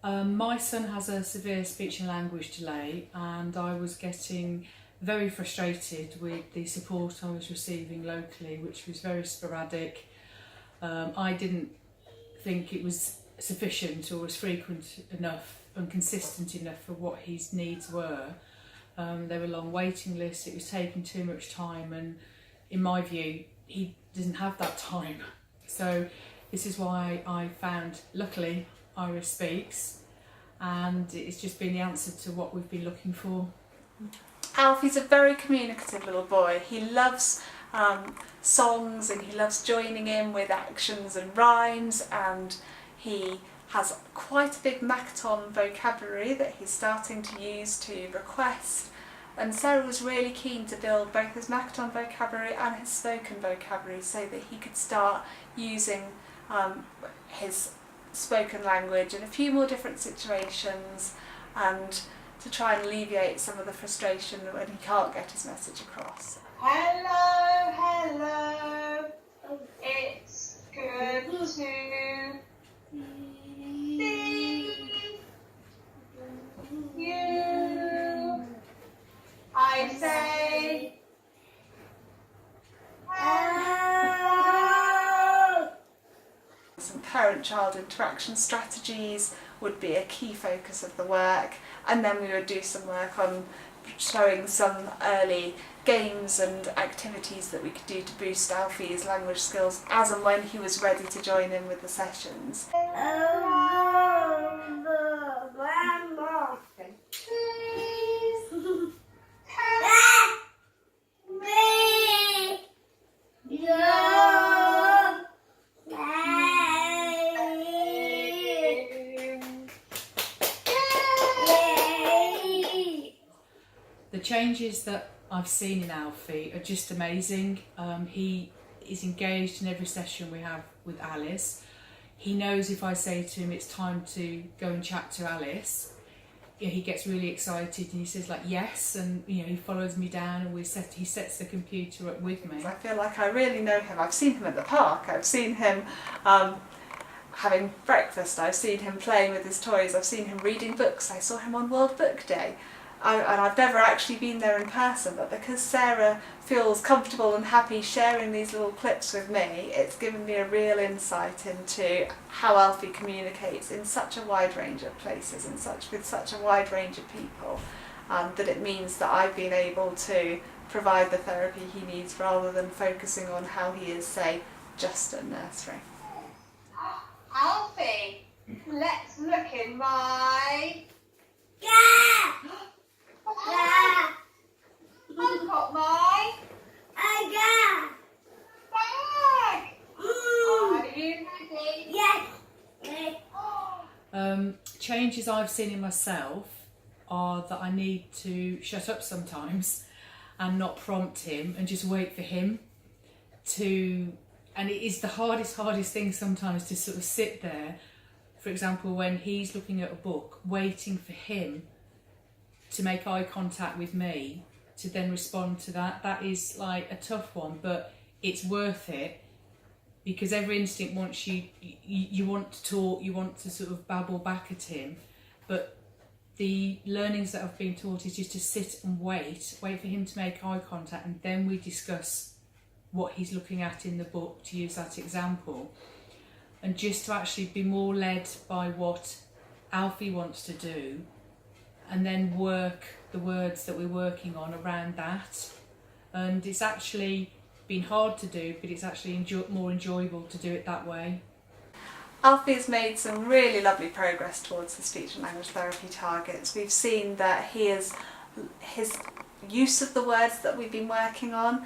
My son has a severe speech and language delay, and I was getting very frustrated with the support I was receiving locally, which was very sporadic. I didn't think it was sufficient or was frequent enough and consistent enough for what his needs were. There were long waiting lists, it was taking too much time, and in my view he doesn't have that time. So this is why I found, luckily, Iris Speaks, and it's just been the answer to what we've been looking for. Alfie's a very communicative little boy. He loves songs, and he loves joining in with actions and rhymes, and he has quite a big Makaton vocabulary that he's starting to use to request. And Sarah was really keen to build both his Makaton vocabulary and his spoken vocabulary so that he could start using his spoken language in a few more different situations, and to try and alleviate some of the frustration when he can't get his message across. Hello, hello, it's good to see you. I say hello. Some parent-child interaction strategies would be a key focus of the work, and then we would do some work on showing some early games and activities that we could do to boost Alfie's language skills as and when he was ready to join in with the sessions. The changes that I've seen in Alfie are just amazing. He is engaged in every session we have with Alys. He knows if I say to him it's time to go and chat to Alys, he gets really excited and he says like yes, and he follows me down, and he sets the computer up with me. I feel like I really know him. I've seen him at the park, I've seen him having breakfast, I've seen him playing with his toys, I've seen him reading books, I saw him on World Book Day. And I've never actually been there in person, but because Sarah feels comfortable and happy sharing these little clips with me, it's given me a real insight into how Alfie communicates in such a wide range of places and with such a wide range of people, that it means that I've been able to provide the therapy he needs rather than focusing on how he is, say, just at nursery. Alfie, let's look in my... I've got my bag. Are you ready? Yes. Changes I've seen in myself are that I need to shut up sometimes and not prompt him and just wait for him to, and it is the hardest thing sometimes to sort of sit there, for example when he's looking at a book, waiting for him to make eye contact with me to then respond to that. That is like a tough one, but it's worth it, because every instinct wants you want to talk, you want to sort of babble back at him, but the learnings that I've been taught is just to sit and wait for him to make eye contact, and then we discuss what he's looking at in the book, to use that example, and just to actually be more led by what Alfie wants to do, and then work the words that we're working on around that. And it's actually been hard to do, but it's actually more enjoyable to do it that way. Alfie has made some really lovely progress towards the speech and language therapy targets. We've seen that his use of the words that we've been working on,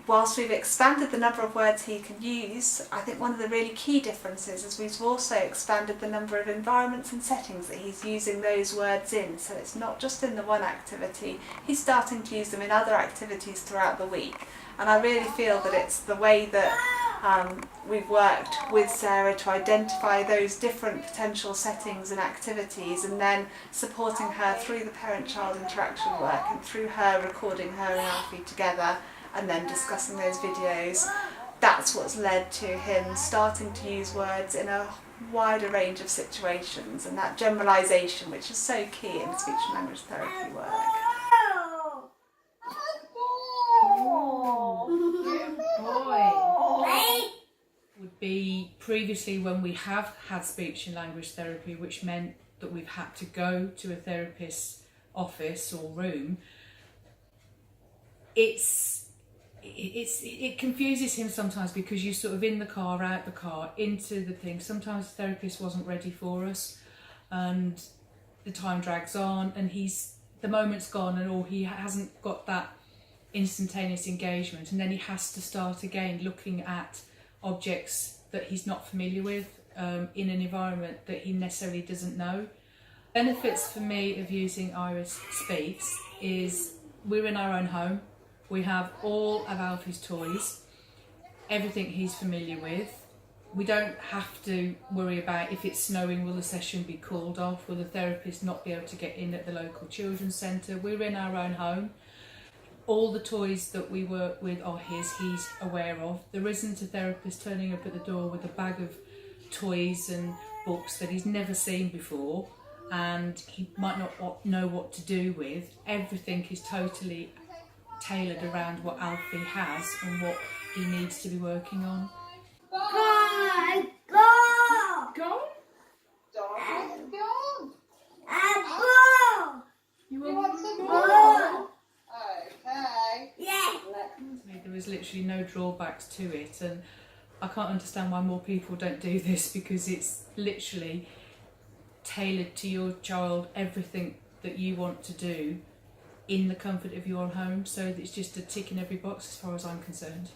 whilst we've expanded the number of words he can use, I think one of the really key differences is we've also expanded the number of environments and settings that he's using those words in. So it's not just in the one activity, he's starting to use them in other activities throughout the week. And I really feel that it's the way that we've worked with Sarah to identify those different potential settings and activities, and then supporting her through the parent-child interaction work and through her recording her and Alfie together and then discussing those videos. That's what's led to him starting to use words in a wider range of situations, and that generalisation, which is so key in speech and language therapy work. Good boy. Would be previously when we have had speech and language therapy, which meant that we've had to go to a therapist's office or room. It confuses him sometimes because you're sort of in the car, out the car, into the thing. Sometimes the therapist wasn't ready for us, and the time drags on, and the moment's gone, and he hasn't got that instantaneous engagement, and then he has to start again looking at objects that he's not familiar with in an environment that he necessarily doesn't know. Benefits for me of using Iris Speaks is we're in our own home. We have all of Alfie's toys, everything he's familiar with. We don't have to worry about if it's snowing, will the session be called off, will the therapist not be able to get in at the local children's centre. We're in our own home. All the toys that we work with are he's aware of. There isn't a therapist turning up at the door with a bag of toys and books that he's never seen before and he might not know what to do with. Everything is totally tailored around what Alfie has and what he needs to be working on. Gone! Go! Dog is gone. You want some more? Okay. There was literally no drawbacks to it, and I can't understand why more people don't do this, because it's literally tailored to your child, everything that you want to do in the comfort of your home, so it's just a tick in every box as far as I'm concerned.